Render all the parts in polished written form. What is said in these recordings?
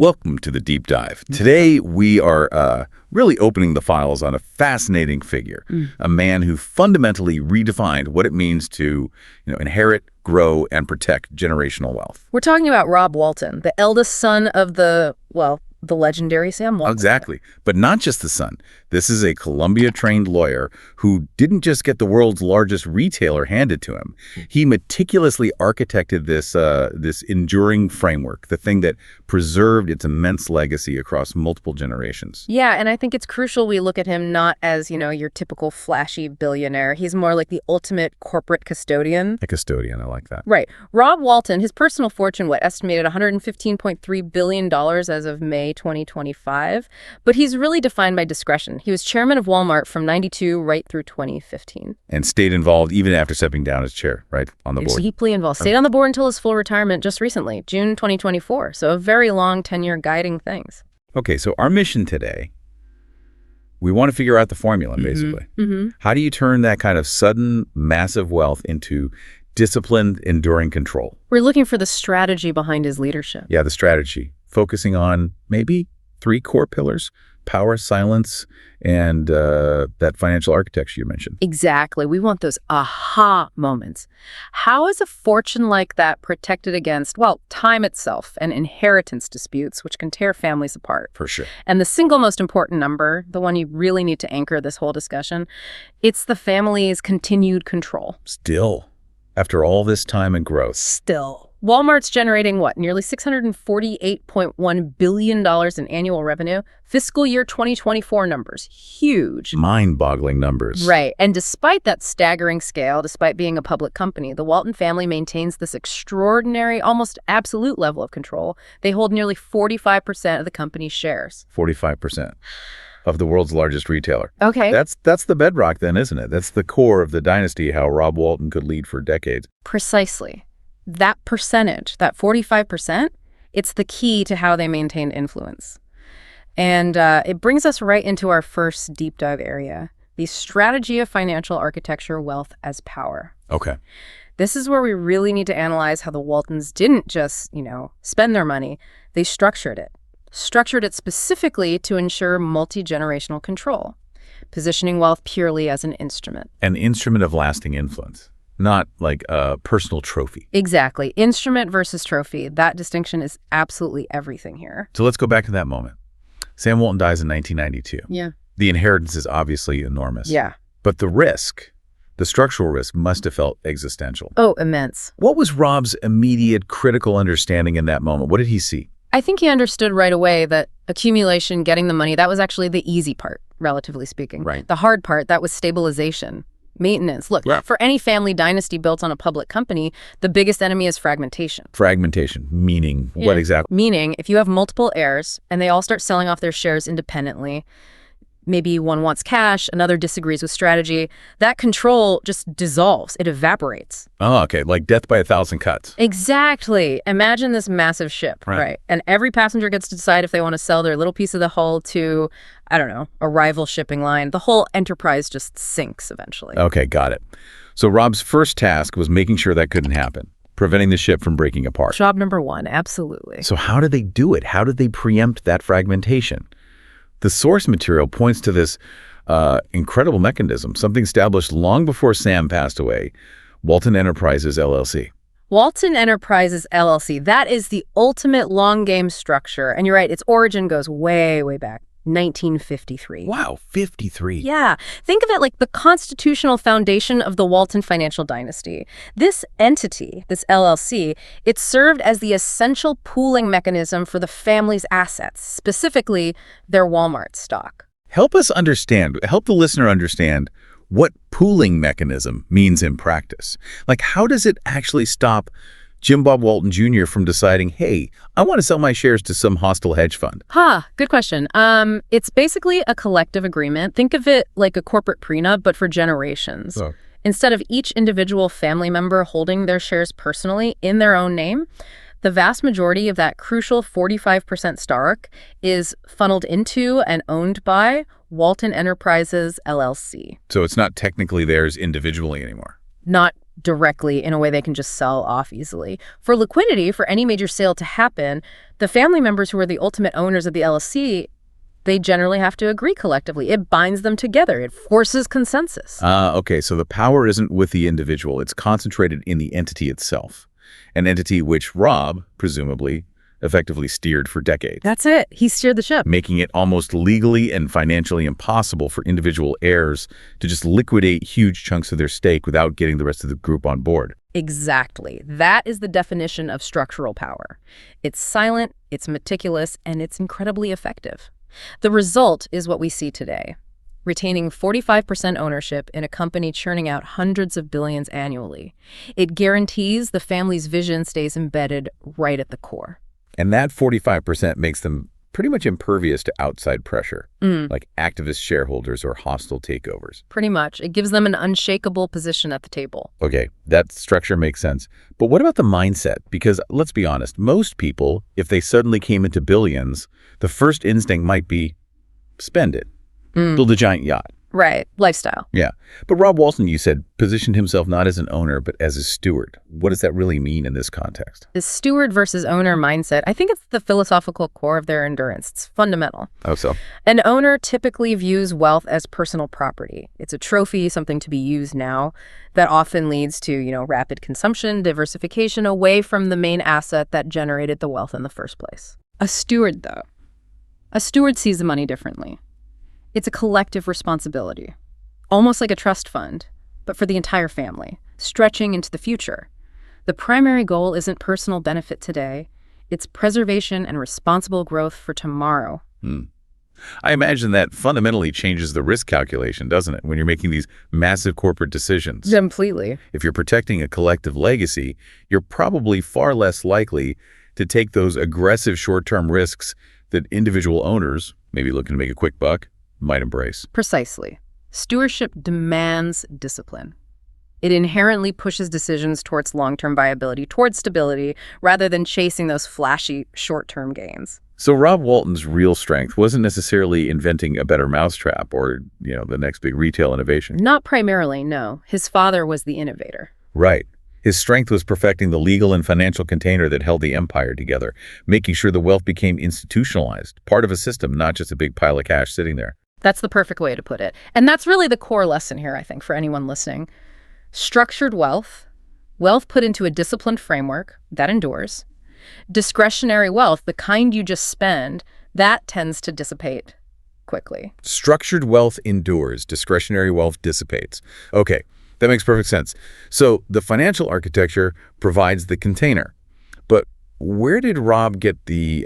Welcome to the Deep Dive. Today, we are really opening the files on a fascinating figure, a man who fundamentally redefined what it means to inherit, grow, and protect generational wealth. We're talking about Rob Walton, the eldest son of the legendary Sam Walton. Exactly. But not just the son. This is a Columbia-trained lawyer who didn't just get the world's largest retailer handed to him. He meticulously architected this enduring framework, the thing that preserved its immense legacy across multiple generations. Yeah, and I think it's crucial we look at him not as, your typical flashy billionaire. He's more like the ultimate corporate custodian. A custodian, I like that. Right. Rob Walton, his personal fortune, estimated $115.3 billion as of May 2025. But he's really defined by discretion. He was chairman of Walmart from 92 right through 2015. And stayed involved even after stepping down as chair, right, on the board. Deeply involved. Stayed on the board until his full retirement just recently, June 2024. So a very long tenure guiding things. Okay, so our mission today, we want to figure out the formula, basically. How do you turn that kind of sudden, massive wealth into disciplined, enduring control? We're looking for the strategy behind his leadership. Yeah, the strategy. Focusing on maybe 3 core pillars: power, silence, and that financial architecture you mentioned. Exactly. We want those aha moments. How is a fortune like that protected against, time itself and inheritance disputes, which can tear families apart? For sure. And the single most important number, the one you really need to anchor this whole discussion, it's the family's continued control. Still, after all this time and growth. Still. Walmart's generating nearly $648.1 billion in annual revenue. Fiscal year 2024 numbers. Huge. Mind-boggling numbers. Right. And despite that staggering scale, despite being a public company, the Walton family maintains this extraordinary, almost absolute level of control. They hold nearly 45% of the company's shares. 45% of the world's largest retailer. Okay. That's the bedrock then, isn't it? That's the core of the dynasty, how Rob Walton could lead for decades. Precisely. That percentage, that 45%, it's the key to how they maintain influence. And it brings us right into our first deep dive area, the strategy of financial architecture, wealth as power. Okay. This is where we really need to analyze how the Waltons didn't just, spend their money. They structured it. Structured it specifically to ensure multi-generational control, positioning wealth purely as an instrument. An instrument of lasting influence. Not like a personal trophy. Exactly. Instrument versus trophy. That distinction is absolutely everything here. So let's go back to that moment. Sam Walton dies in 1992. Yeah. The inheritance is obviously enormous. Yeah. But the risk, the structural risk, must have felt existential. Oh, immense. What was Rob's immediate critical understanding in that moment? What did he see? I think he understood right away that accumulation, getting the money, that was actually the easy part, relatively speaking. Right. The hard part, that was stabilization. Maintenance. Look, for any family dynasty built on a public company, the biggest enemy is fragmentation. Fragmentation, meaning what exactly? Meaning, if you have multiple heirs and they all start selling off their shares independently, maybe one wants cash, another disagrees with strategy, that control just dissolves. It evaporates. Oh, okay. Like death by 1,000 cuts. Exactly. Imagine this massive ship, right? And every passenger gets to decide if they want to sell their little piece of the hull to, a rival shipping line. The whole enterprise just sinks eventually. Okay, got it. So Rob's first task was making sure that couldn't happen, preventing the ship from breaking apart. Job number 1, absolutely. So how did they do it? How did they preempt that fragmentation? The source material points to this incredible mechanism, something established long before Sam passed away, Walton Enterprises, LLC. Walton Enterprises, LLC, that is the ultimate long game structure. And you're right, its origin goes way, way back. 1953. Wow, 53. Yeah. Think of it like the constitutional foundation of the Walton financial dynasty. This entity, this LLC, it served as the essential pooling mechanism for the family's assets, specifically their Walmart stock. Help the listener understand what pooling mechanism means in practice. Like, how does it actually stop Jim Bob Walton Jr. from deciding, hey, I want to sell my shares to some hostile hedge fund? Good question. It's basically a collective agreement. Think of it like a corporate prenup, but for generations. Oh. Instead of each individual family member holding their shares personally in their own name, the vast majority of that crucial 45% stock is funneled into and owned by Walton Enterprises, LLC. So it's not technically theirs individually anymore? Not directly in a way they can just sell off easily. For liquidity, for any major sale to happen, the family members who are the ultimate owners of the LLC, they generally have to agree collectively. It binds them together. It forces consensus. Okay, so the power isn't with the individual. It's concentrated in the entity itself, an entity which Rob, presumably, effectively steered for decades. That's it. He steered the ship. Making it almost legally and financially impossible for individual heirs to just liquidate huge chunks of their stake without getting the rest of the group on board. Exactly. That is the definition of structural power. It's silent, it's meticulous, and it's incredibly effective. The result is what we see today. Retaining 45% ownership in a company churning out hundreds of billions annually. It guarantees the family's vision stays embedded right at the core. And that 45% makes them pretty much impervious to outside pressure, like activist shareholders or hostile takeovers. Pretty much. It gives them an unshakable position at the table. Okay, that structure makes sense. But what about the mindset? Because let's be honest, most people, if they suddenly came into billions, the first instinct might be spend it, build a giant yacht. Right. Lifestyle. Yeah. But Rob Walton, you said, positioned himself not as an owner, but as a steward. What does that really mean in this context? The steward versus owner mindset, I think it's the philosophical core of their endurance. It's fundamental. Oh, so? An owner typically views wealth as personal property. It's a trophy, something to be used now. That often leads to, rapid consumption, diversification away from the main asset that generated the wealth in the first place. A steward, though. A steward sees the money differently. It's a collective responsibility, almost like a trust fund, but for the entire family, stretching into the future. The primary goal isn't personal benefit today. It's preservation and responsible growth for tomorrow. I imagine that fundamentally changes the risk calculation, doesn't it, when you're making these massive corporate decisions? Completely. If you're protecting a collective legacy, you're probably far less likely to take those aggressive short-term risks that individual owners, maybe looking to make a quick buck, might embrace. Precisely. Stewardship demands discipline. It inherently pushes decisions towards long-term viability, towards stability, rather than chasing those flashy short-term gains. So Rob Walton's real strength wasn't necessarily inventing a better mousetrap or, the next big retail innovation. Not primarily, no. His father was the innovator. Right. His strength was perfecting the legal and financial container that held the empire together, making sure the wealth became institutionalized, part of a system, not just a big pile of cash sitting there. That's the perfect way to put it. And that's really the core lesson here, I think, for anyone listening. Structured wealth put into a disciplined framework, that endures. Discretionary wealth, the kind you just spend, that tends to dissipate quickly. Structured wealth endures, discretionary wealth dissipates. Okay, that makes perfect sense. So the financial architecture provides the container. But where did Rob get the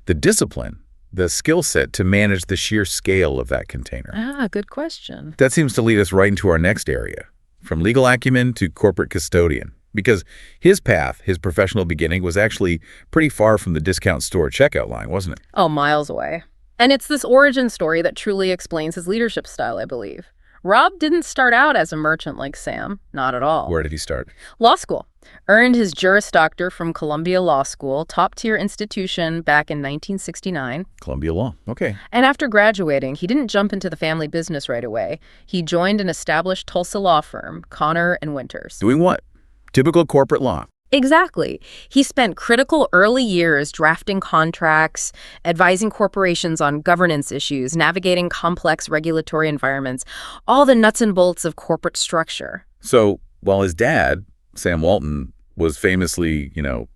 discipline, the skill set to manage the sheer scale of that container? Good question. That seems to lead us right into our next area, from legal acumen to corporate custodian. Because his path, his professional beginning, was actually pretty far from the discount store checkout line, wasn't it? Oh, miles away. And it's this origin story that truly explains his leadership style, I believe. Rob didn't start out as a merchant like Sam, not at all. Where did he start? Law school. Earned his Juris Doctor from Columbia Law School, top-tier institution, back in 1969. Columbia Law, okay. And after graduating, he didn't jump into the family business right away. He joined an established Tulsa law firm, Connor and Winters. Doing what? Typical corporate law. Exactly. He spent critical early years drafting contracts, advising corporations on governance issues, navigating complex regulatory environments, all the nuts and bolts of corporate structure. So while his dad, Sam Walton, was famously,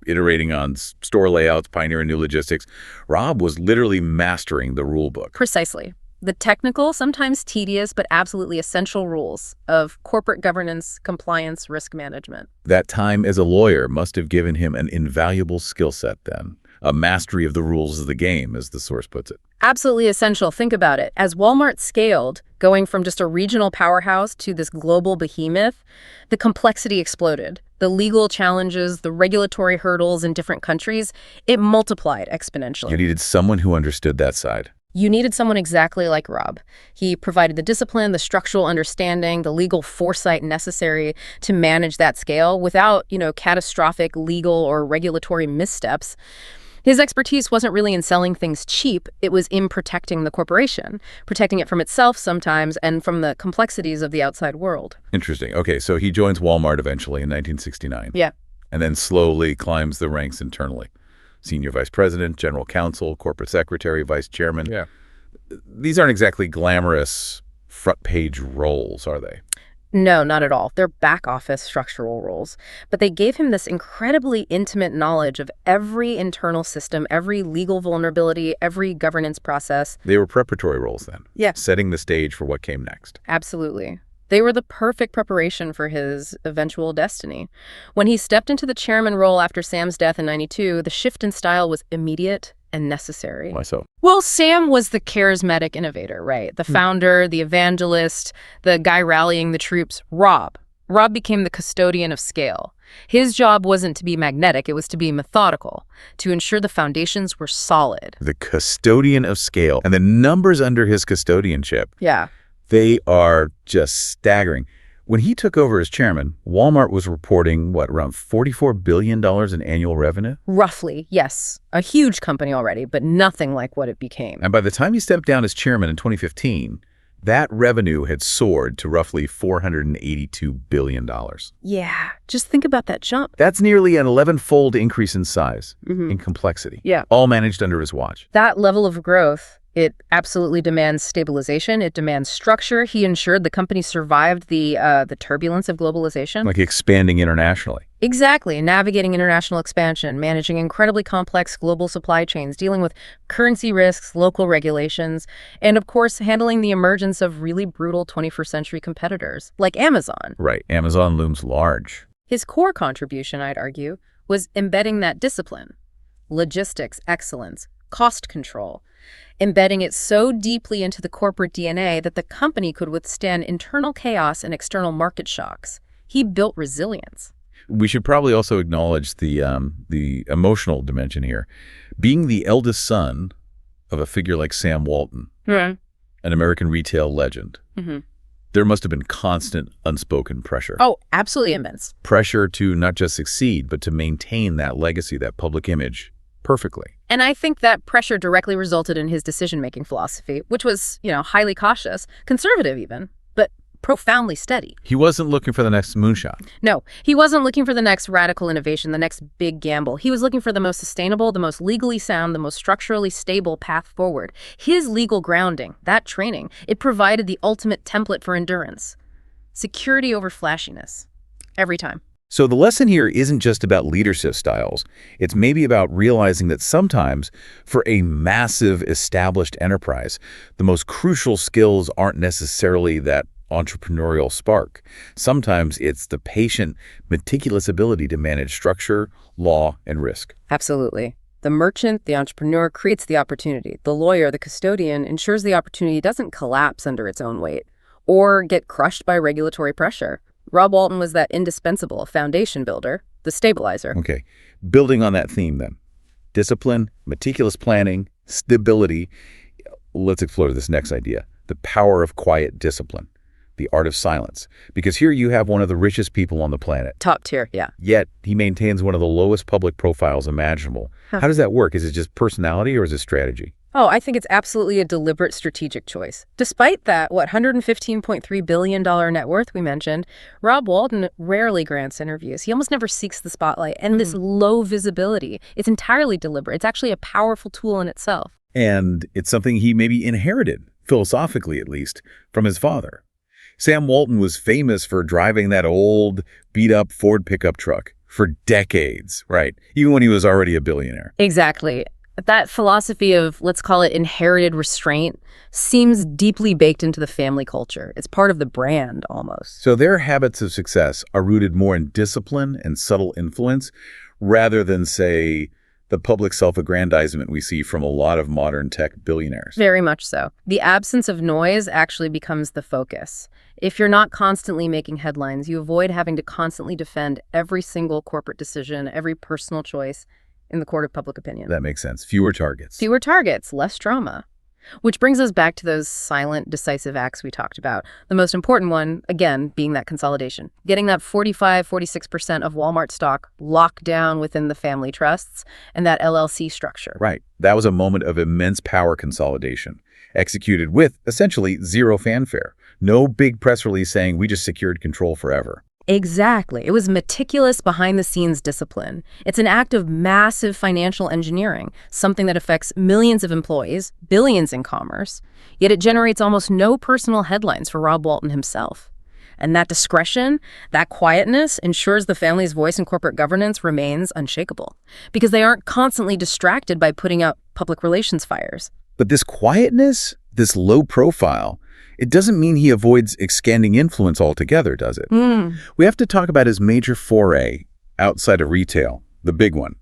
iterating on store layouts, pioneering new logistics, Rob was literally mastering the rule book. Precisely. The technical, sometimes tedious, but absolutely essential rules of corporate governance, compliance, risk management. That time as a lawyer must have given him an invaluable skill set then, a mastery of the rules of the game, as the source puts it. Absolutely essential. Think about it. As Walmart scaled, going from just a regional powerhouse to this global behemoth, the complexity exploded. The legal challenges, the regulatory hurdles in different countries, it multiplied exponentially. You needed someone who understood that side. You needed someone exactly like Rob. He provided the discipline, the structural understanding, the legal foresight necessary to manage that scale without, catastrophic legal or regulatory missteps. His expertise wasn't really in selling things cheap. It was in protecting the corporation, protecting it from itself sometimes and from the complexities of the outside world. Interesting. Okay, so he joins Walmart eventually in 1969. Yeah. And then slowly climbs the ranks internally. Senior vice president, general counsel, corporate secretary, vice chairman. Yeah. These aren't exactly glamorous front page roles, are they? No, not at all. They're back office structural roles. But they gave him this incredibly intimate knowledge of every internal system, every legal vulnerability, every governance process. They were preparatory roles then. Yeah. Setting the stage for what came next. Absolutely. They were the perfect preparation for his eventual destiny. When he stepped into the chairman role after Sam's death in '92, the shift in style was immediate and necessary. Why so? Well, Sam was the charismatic innovator, right? The founder, the evangelist, the guy rallying the troops. Rob became the custodian of scale. His job wasn't to be magnetic, it was to be methodical, to ensure the foundations were solid. The custodian of scale. And the numbers under his custodianship, Yeah. they are just staggering. When he took over as chairman, Walmart was reporting, around $44 billion in annual revenue? Roughly, yes. A huge company already, but nothing like what it became. And by the time he stepped down as chairman in 2015, that revenue had soared to roughly $482 billion. Yeah, just think about that jump. That's nearly an 11-fold increase in size, in complexity. Yeah. All managed under his watch. That level of growth, it absolutely demands stabilization. It demands structure. He ensured the company survived the turbulence of globalization. Like expanding internationally. Exactly. Navigating international expansion, managing incredibly complex global supply chains, dealing with currency risks, local regulations, and of course, handling the emergence of really brutal 21st century competitors, like Amazon. Right. Amazon looms large. His core contribution, I'd argue, was embedding that discipline. Logistics, excellence, cost control. Embedding it so deeply into the corporate DNA that the company could withstand internal chaos and external market shocks. He built resilience. We should probably also acknowledge the emotional dimension here. Being the eldest son of a figure like Sam Walton, an American retail legend, there must have been constant unspoken pressure. Oh, absolutely immense. Pressure to not just succeed, but to maintain that legacy, that public image, perfectly. And I think that pressure directly resulted in his decision-making philosophy, which was, highly cautious, conservative even, but profoundly steady. He wasn't looking for the next moonshot. No, he wasn't looking for the next radical innovation, the next big gamble. He was looking for the most sustainable, the most legally sound, the most structurally stable path forward. His legal grounding, that training, it provided the ultimate template for endurance. Security over flashiness. Every time. So the lesson here isn't just about leadership styles. It's maybe about realizing that sometimes, for a massive established enterprise, the most crucial skills aren't necessarily that entrepreneurial spark. Sometimes it's the patient, meticulous ability to manage structure, law, and risk. Absolutely. The merchant, the entrepreneur, creates the opportunity. The lawyer, the custodian, ensures the opportunity doesn't collapse under its own weight or get crushed by regulatory pressure. Rob Walton was that indispensable foundation builder, the stabilizer. Okay, building on that theme then. Discipline, meticulous planning, stability. Let's explore this next idea, the power of quiet discipline, the art of silence. Because here you have one of the richest people on the planet. Top tier, yeah. Yet he maintains one of the lowest public profiles imaginable. How does that work? Is it just personality or is it strategy? Oh, I think it's absolutely a deliberate strategic choice. Despite that, $115.3 billion net worth we mentioned, Rob Walton rarely grants interviews. He almost never seeks the spotlight. And this low visibility, it's entirely deliberate. It's actually a powerful tool in itself. And it's something he maybe inherited, philosophically at least, from his father. Sam Walton was famous for driving that old, beat-up Ford pickup truck for decades, right? Even when he was already a billionaire. Exactly. That philosophy of, let's call it inherited restraint, seems deeply baked into the family culture. It's part of the brand, almost. So their habits of success are rooted more in discipline and subtle influence rather than, say, the public self-aggrandizement we see from a lot of modern tech billionaires. Very much so. The absence of noise actually becomes the focus. If you're not constantly making headlines, you avoid having to constantly defend every single corporate decision, every personal choice in the court of public opinion. That makes sense. Fewer targets. Fewer targets, less drama. Which brings us back to those silent, decisive acts we talked about. The most important one, again, being that consolidation. Getting that 46% of Walmart stock locked down within the family trusts and that LLC structure. Right. That was a moment of immense power consolidation, executed with, essentially, zero fanfare. No big press release saying we just secured control forever. Exactly. It was meticulous behind-the-scenes discipline. It's an act of massive financial engineering, something that affects millions of employees, billions in commerce, yet it generates almost no personal headlines for Rob Walton himself. And that discretion, that quietness, ensures the family's voice in corporate governance remains unshakable, because they aren't constantly distracted by putting out public relations fires. But this quietness, this low profile, it doesn't mean he avoids expanding influence altogether, does it? We have to talk about his major foray outside of retail, the big one.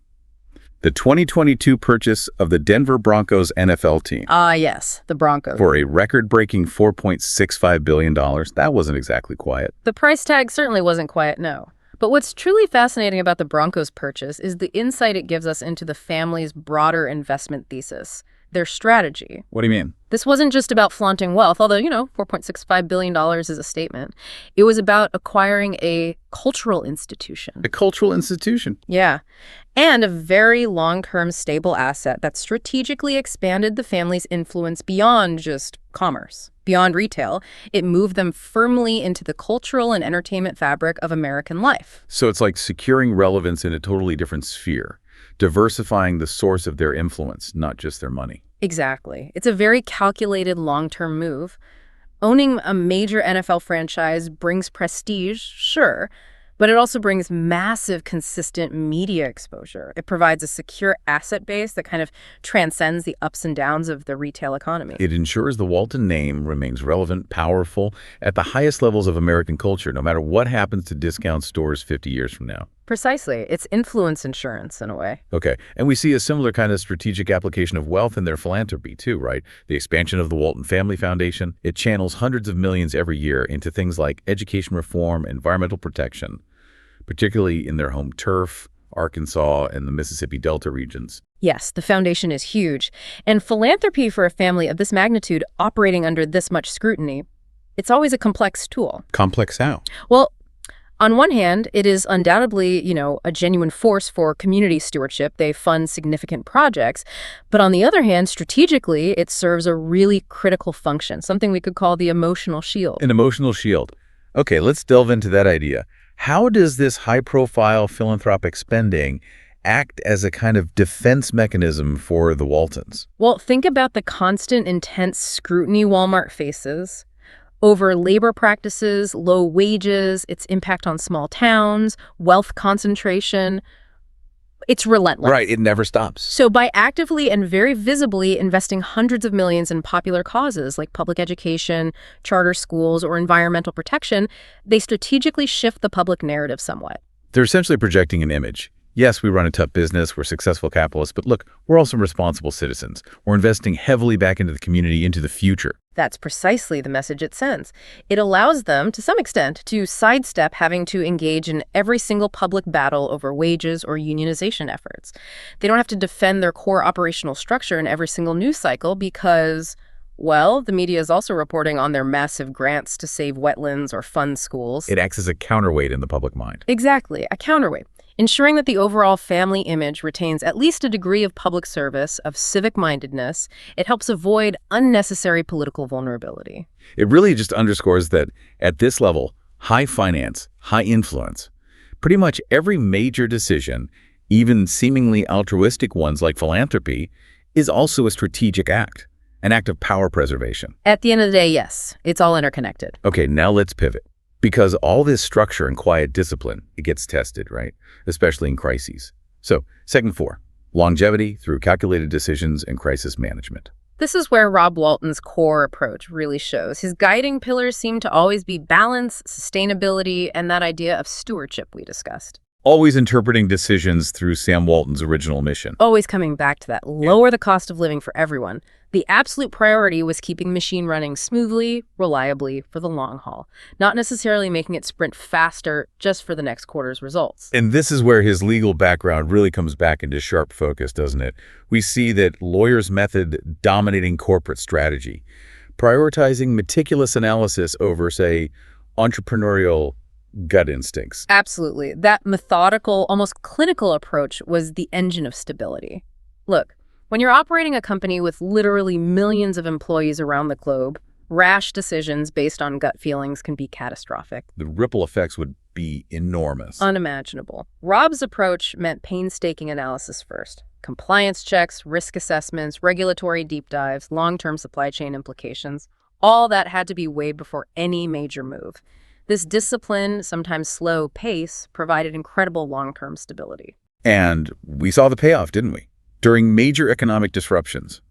The 2022 purchase of the Denver Broncos NFL team. Yes, the Broncos. For a record-breaking $4.65 billion. That wasn't exactly quiet. The price tag certainly wasn't quiet, no. But what's truly fascinating about the Broncos purchase is the insight it gives us into the family's broader investment thesis, their strategy. What do you mean? This wasn't just about flaunting wealth, although, $4.65 billion is a statement. It was about acquiring a cultural institution. A cultural institution? Yeah. And a very long-term stable asset that strategically expanded the family's influence beyond just commerce, beyond retail. It moved them firmly into the cultural and entertainment fabric of American life. So it's like securing relevance in a totally different sphere, diversifying the source of their influence, not just their money. Exactly. It's a very calculated long-term move. Owning a major NFL franchise brings prestige, sure, but it also brings massive, consistent media exposure. It provides a secure asset base that kind of transcends the ups and downs of the retail economy. It ensures the Walton name remains relevant, powerful, at the highest levels of American culture, no matter what happens to discount stores 50 years from now. Precisely. It's influence insurance, in a way. Okay. And we see a similar kind of strategic application of wealth in their philanthropy, too, right? The expansion of the Walton Family Foundation. It channels hundreds of millions every year into things like education reform, environmental protection, particularly in their home turf, Arkansas, and the Mississippi Delta regions. Yes, the foundation is huge. And philanthropy for a family of this magnitude operating under this much scrutiny, it's always a complex tool. Complex how? Well, on one hand, it is undoubtedly, a genuine force for community stewardship. They fund significant projects. But on the other hand, strategically, it serves a really critical function, something we could call the emotional shield. An emotional shield. Okay, let's delve into that idea. How does this high-profile philanthropic spending act as a kind of defense mechanism for the Waltons? Well, think about the constant, intense scrutiny Walmart faces over labor practices, low wages, its impact on small towns, wealth concentration. It's relentless. Right, it never stops. So by actively and very visibly investing hundreds of millions in popular causes like public education, charter schools, or environmental protection, they strategically shift the public narrative somewhat. They're essentially projecting an image. Yes, we run a tough business, we're successful capitalists, but look, we're also responsible citizens. We're investing heavily back into the community, into the future. That's precisely the message it sends. It allows them, to some extent, to sidestep having to engage in every single public battle over wages or unionization efforts. They don't have to defend their core operational structure in every single news cycle because, well, the media is also reporting on their massive grants to save wetlands or fund schools. It acts as a counterweight in the public mind. Exactly, a counterweight. Ensuring that the overall family image retains at least a degree of public service, of civic-mindedness, it helps avoid unnecessary political vulnerability. It really just underscores that at this level, high finance, high influence, pretty much every major decision, even seemingly altruistic ones like philanthropy, is also a strategic act, an act of power preservation. At the end of the day, yes, it's all interconnected. Okay, now let's pivot. Because all this structure and quiet discipline, it gets tested, right? Especially in crises. So, segment 4, longevity through calculated decisions and crisis management. This is where Rob Walton's core approach really shows. His guiding pillars seem to always be balance, sustainability, and that idea of stewardship we discussed. Always interpreting decisions through Sam Walton's original mission. Always coming back to that. Lower the cost of living for everyone. The absolute priority was keeping the machine running smoothly, reliably for the long haul, not necessarily making it sprint faster just for the next quarter's results. And this is where his legal background really comes back into sharp focus, doesn't it? We see that lawyer's method dominating corporate strategy, prioritizing meticulous analysis over, say, entrepreneurial gut instincts. Absolutely. That methodical, almost clinical approach was the engine of stability. Look, when you're operating a company with literally millions of employees around the globe, rash decisions based on gut feelings can be catastrophic. The ripple effects would be enormous. Unimaginable. Rob's approach meant painstaking analysis first. Compliance checks, risk assessments, regulatory deep dives, long-term supply chain implications. All that had to be weighed before any major move. This disciplined, sometimes slow pace provided incredible long-term stability. And we saw the payoff, didn't we? During major economic disruptions.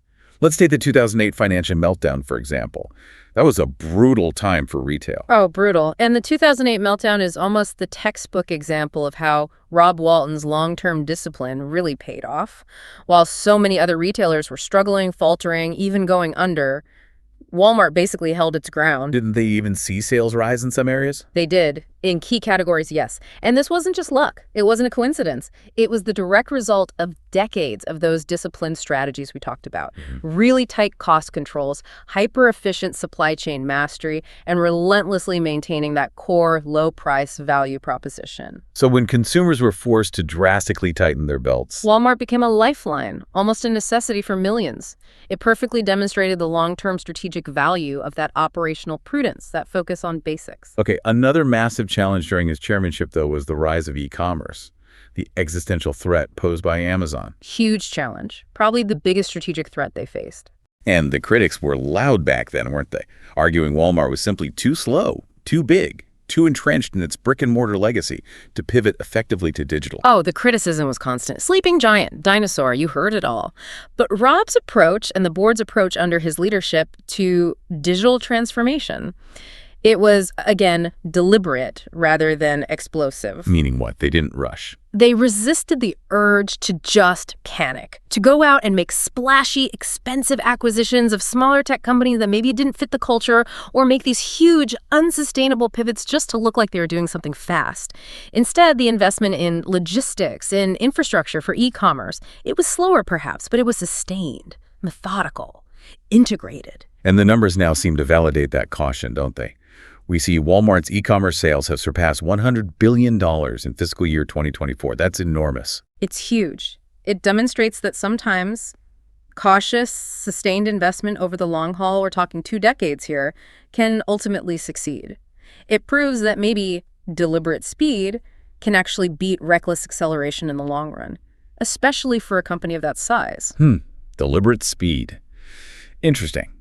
Let's take the 2008 financial meltdown, for example. That was a brutal time for retail. Oh, brutal. And the 2008 meltdown is almost the textbook example of how Rob Walton's long-term discipline really paid off. While so many other retailers were struggling, faltering, even going under, Walmart basically held its ground. Didn't they even see sales rise in some areas? They did. In key categories, yes. And this wasn't just luck. It wasn't a coincidence. It was the direct result of decades of those disciplined strategies we talked about. Really tight cost controls, hyper-efficient supply chain mastery, and relentlessly maintaining that core low-price value proposition. So when consumers were forced to drastically tighten their belts, Walmart became a lifeline, almost a necessity for millions. It perfectly demonstrated the long-term strategic value of that operational prudence, that focus on basics. Okay, another massive challenge during his chairmanship, though, was the rise of e-commerce, the existential threat posed by Amazon. Huge challenge. Probably the biggest strategic threat they faced. And the critics were loud back then, weren't they? Arguing Walmart was simply too slow, too big, too entrenched in its brick-and-mortar legacy to pivot effectively to digital. Oh, the criticism was constant. Sleeping giant, dinosaur, you heard it all. But Rob's approach and the board's approach under his leadership to digital transformation, it was, again, deliberate rather than explosive. Meaning what? They didn't rush. They resisted the urge to just panic, to go out and make splashy, expensive acquisitions of smaller tech companies that maybe didn't fit the culture, or make these huge, unsustainable pivots just to look like they were doing something fast. Instead, the investment in logistics, in infrastructure for e-commerce, it was slower perhaps, but it was sustained, methodical, integrated. And the numbers now seem to validate that caution, don't they? We see Walmart's e-commerce sales have surpassed $100 billion in fiscal year 2024. That's enormous. It's huge. It demonstrates that sometimes cautious, sustained investment over the long haul, we're talking 2 decades here, can ultimately succeed. It proves that maybe deliberate speed can actually beat reckless acceleration in the long run, especially for a company of that size. Deliberate speed. Interesting.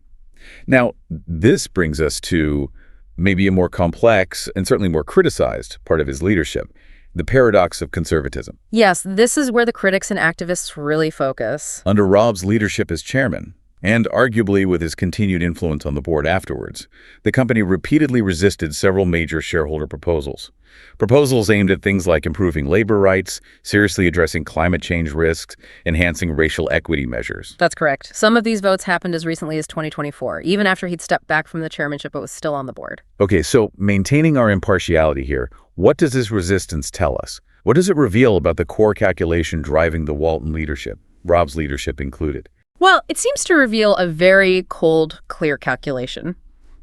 Now, this brings us to maybe a more complex and certainly more criticized part of his leadership, the paradox of conservatism. Yes, this is where the critics and activists really focus. Under Rob's leadership as chairman, and arguably with his continued influence on the board afterwards, the company repeatedly resisted several major shareholder proposals. Proposals aimed at things like improving labor rights, seriously addressing climate change risks, enhancing racial equity measures. That's correct. Some of these votes happened as recently as 2024. Even after he'd stepped back from the chairmanship, but was still on the board. Okay, so maintaining our impartiality here, what does this resistance tell us? What does it reveal about the core calculation driving the Walton leadership, Rob's leadership included? Well, it seems to reveal a very cold, clear calculation,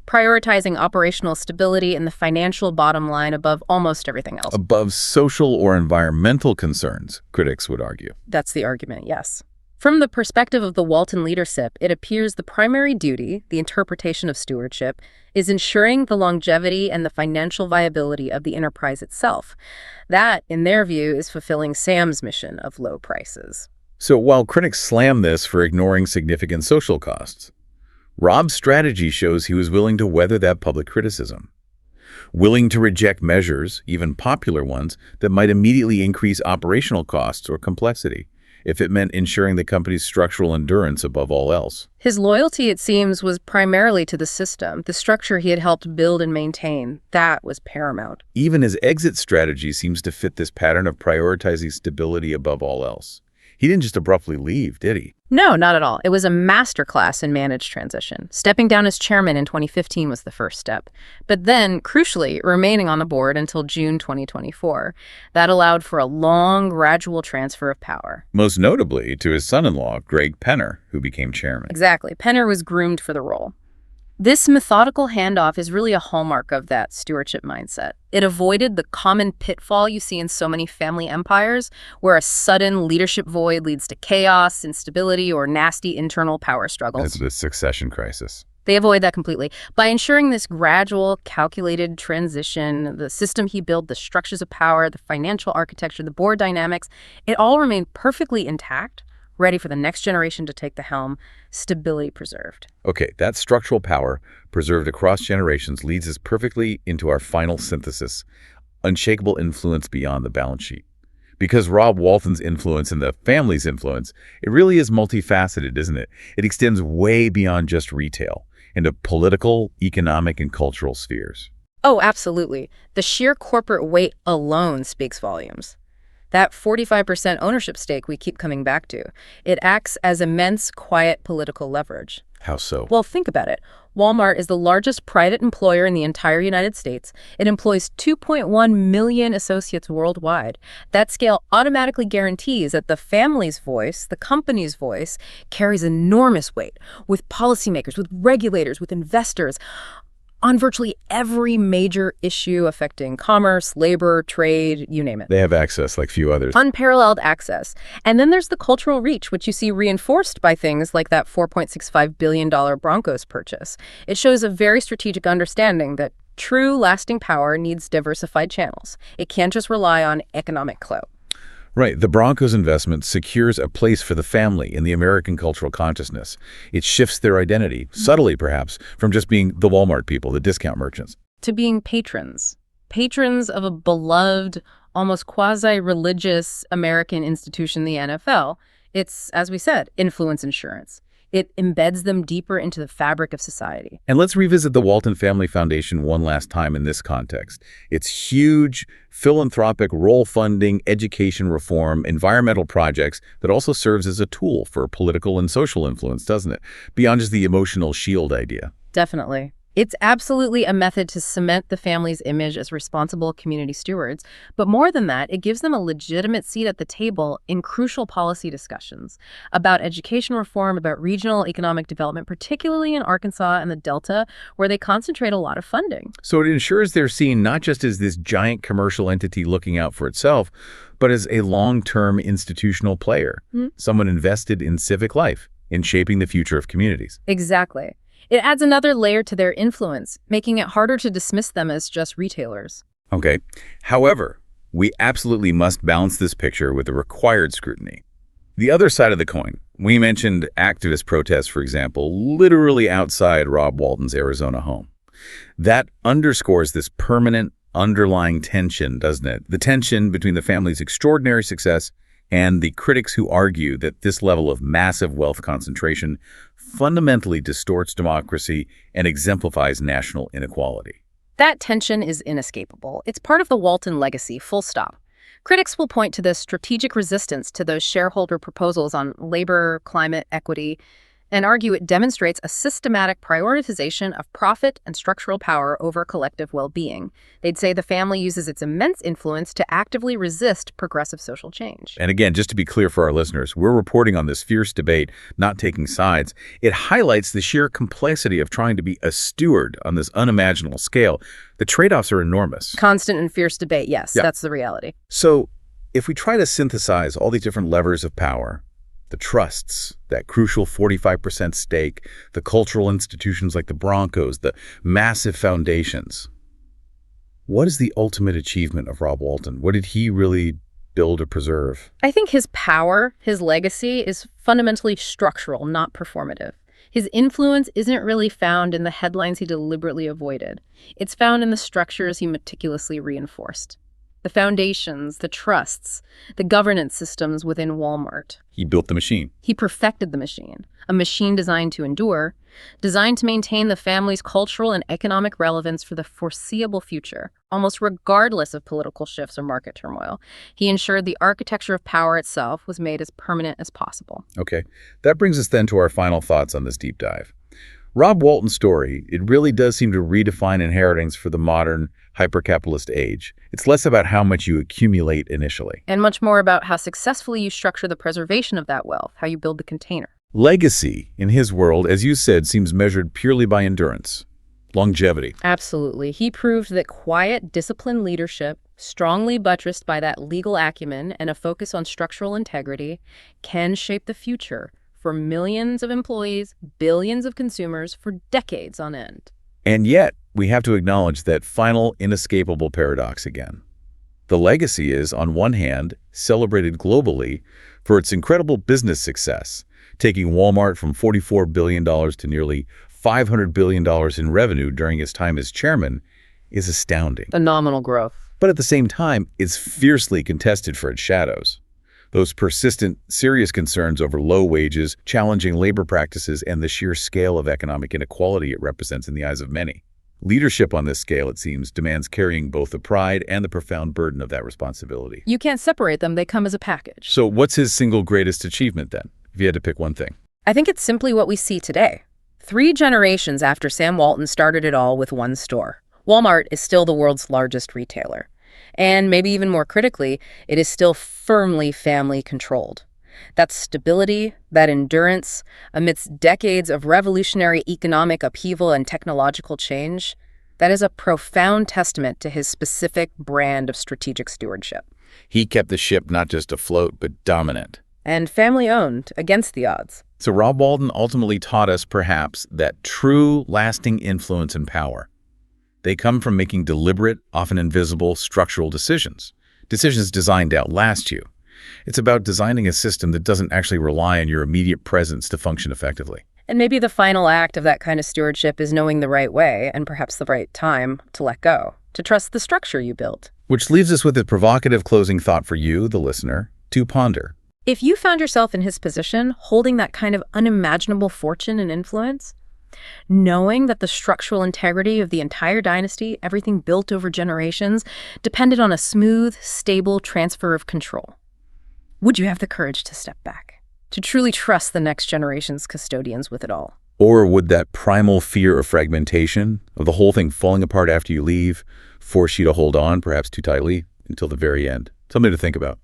prioritizing operational stability and the financial bottom line above almost everything else. Above social or environmental concerns, critics would argue. That's the argument, yes. From the perspective of the Walton leadership, it appears the primary duty, the interpretation of stewardship, is ensuring the longevity and the financial viability of the enterprise itself. That, in their view, is fulfilling Sam's mission of low prices. So while critics slam this for ignoring significant social costs, Rob's strategy shows he was willing to weather that public criticism, willing to reject measures, even popular ones, that might immediately increase operational costs or complexity, if it meant ensuring the company's structural endurance above all else. His loyalty, it seems, was primarily to the system, the structure he had helped build and maintain. That was paramount. Even his exit strategy seems to fit this pattern of prioritizing stability above all else. He didn't just abruptly leave, did he? No, not at all. It was a masterclass in managed transition. Stepping down as chairman in 2015 was the first step. But then, crucially, remaining on the board until June 2024. That allowed for a long, gradual transfer of power. Most notably to his son-in-law, Greg Penner, who became chairman. Exactly. Penner was groomed for the role. This methodical handoff is really a hallmark of that stewardship mindset. It avoided the common pitfall you see in so many family empires, where a sudden leadership void leads to chaos, instability, or nasty internal power struggles. That's the succession crisis. They avoid that completely. By ensuring this gradual, calculated transition, the system he built, the structures of power, the financial architecture, the board dynamics, it all remained perfectly intact, ready for the next generation to take the helm, stability preserved. Okay, that structural power preserved across generations leads us perfectly into our final synthesis, unshakable influence beyond the balance sheet. Because Rob Walton's influence and the family's influence, it really is multifaceted, isn't it? It extends way beyond just retail, into political, economic, and cultural spheres. Oh, absolutely. The sheer corporate weight alone speaks volumes. That 45% ownership stake we keep coming back to, it acts as immense, quiet political leverage. How so? Well, think about it. Walmart is the largest private employer in the entire United States. It employs 2.1 million associates worldwide. That scale automatically guarantees that the family's voice, the company's voice, carries enormous weight with policymakers, with regulators, with investors, on virtually every major issue affecting commerce, labor, trade, you name it. They have access like few others. Unparalleled access. And then there's the cultural reach, which you see reinforced by things like that $4.65 billion Broncos purchase. It shows a very strategic understanding that true lasting power needs diversified channels. It can't just rely on economic clout. Right. The Broncos investment secures a place for the family in the American cultural consciousness. It shifts their identity, subtly perhaps, from just being the Walmart people, the discount merchants, to being patrons. Patrons of a beloved, almost quasi-religious American institution, the NFL. It's, as we said, influence insurance. It embeds them deeper into the fabric of society. And let's revisit the Walton Family Foundation one last time in this context. It's huge, philanthropic, role funding, education reform, environmental projects that also serves as a tool for political and social influence, doesn't it? Beyond just the emotional shield idea. Definitely. It's absolutely a method to cement the family's image as responsible community stewards. But more than that, it gives them a legitimate seat at the table in crucial policy discussions about education reform, about regional economic development, particularly in Arkansas and the Delta, where they concentrate a lot of funding. So it ensures they're seen not just as this giant commercial entity looking out for itself, but as a long-term institutional player, someone invested in civic life, in shaping the future of communities. Exactly. It adds another layer to their influence, making it harder to dismiss them as just retailers. Okay. However, we absolutely must balance this picture with the required scrutiny. The other side of the coin, we mentioned activist protests, for example, literally outside Rob Walton's Arizona home. That underscores this permanent underlying tension, doesn't it? The tension between the family's extraordinary success and the critics who argue that this level of massive wealth concentration fundamentally distorts democracy and exemplifies national inequality. That tension is inescapable. It's part of the Walton legacy, full stop. Critics will point to the strategic resistance to those shareholder proposals on labor, climate, equity, and argue it demonstrates a systematic prioritization of profit and structural power over collective well-being. They'd say the family uses its immense influence to actively resist progressive social change. And again, just to be clear for our listeners, we're reporting on this fierce debate, not taking sides. It highlights the sheer complexity of trying to be a steward on this unimaginable scale. The trade-offs are enormous. Constant and fierce debate, yes, That's the reality. So if we try to synthesize all these different levers of power, the trusts, that crucial 45% stake, the cultural institutions like the Broncos, the massive foundations. What is the ultimate achievement of Rob Walton? What did he really build or preserve? I think his power, his legacy, is fundamentally structural, not performative. His influence isn't really found in the headlines he deliberately avoided. It's found in the structures he meticulously reinforced. the foundations, the trusts, the governance systems within Walmart. He built the machine. He perfected the machine, a machine designed to endure, designed to maintain the family's cultural and economic relevance for the foreseeable future, almost regardless of political shifts or market turmoil. He ensured the architecture of power itself was made as permanent as possible. Okay, that brings us then to our final thoughts on this deep dive. Rob Walton's story, it really does seem to redefine inheritance for the modern hyper-capitalist age. It's less about how much you accumulate initially, And much more about how successfully you structure the preservation of that wealth, how you build the container. legacy, in his world, as you said, seems measured purely by endurance, longevity. Absolutely. He proved that quiet, disciplined leadership, strongly buttressed by that legal acumen and a focus on structural integrity, can shape the future for millions of employees, billions of consumers for decades on end. And yet, we have to acknowledge that final, inescapable paradox again. The legacy is, on one hand, celebrated globally for its incredible business success, taking Walmart from $44 billion to nearly $500 billion in revenue during his time as chairman, is astounding. Phenomenal growth. But at the same time, it's fiercely contested for its shadows. Those persistent, serious concerns over low wages, challenging labor practices, and the sheer scale of economic inequality it represents in the eyes of many. Leadership on this scale, it seems, demands carrying both the pride and the profound burden of that responsibility. You can't separate them. They come as a package. So what's his single greatest achievement then, if you had to pick one thing? I think it's simply what we see today. 3 generations after Sam Walton started it all with one store, Walmart is still the world's largest retailer. And maybe even more critically, it is still firmly family-controlled. That stability, that endurance, amidst decades of revolutionary economic upheaval and technological change, that is a profound testament to his specific brand of strategic stewardship. He kept the ship not just afloat, but dominant. And family-owned, against the odds. So Rob Walton ultimately taught us, perhaps, that true, lasting influence and power, they come from making deliberate, often invisible, structural decisions designed to outlast you. It's about designing a system that doesn't actually rely on your immediate presence to function effectively. And maybe the final act of that kind of stewardship is knowing the right way, and perhaps the right time, to let go, to trust the structure you built. Which leaves us with a provocative closing thought for you, the listener, to ponder. If you found yourself in his position, holding that kind of unimaginable fortune and influence, knowing that the structural integrity of the entire dynasty, everything built over generations, depended on a smooth, stable transfer of control, would you have the courage to step back, to truly trust the next generation's custodians with it all? Or would that primal fear of fragmentation, of the whole thing falling apart after you leave, force you to hold on, perhaps too tightly, until the very end? Something to think about.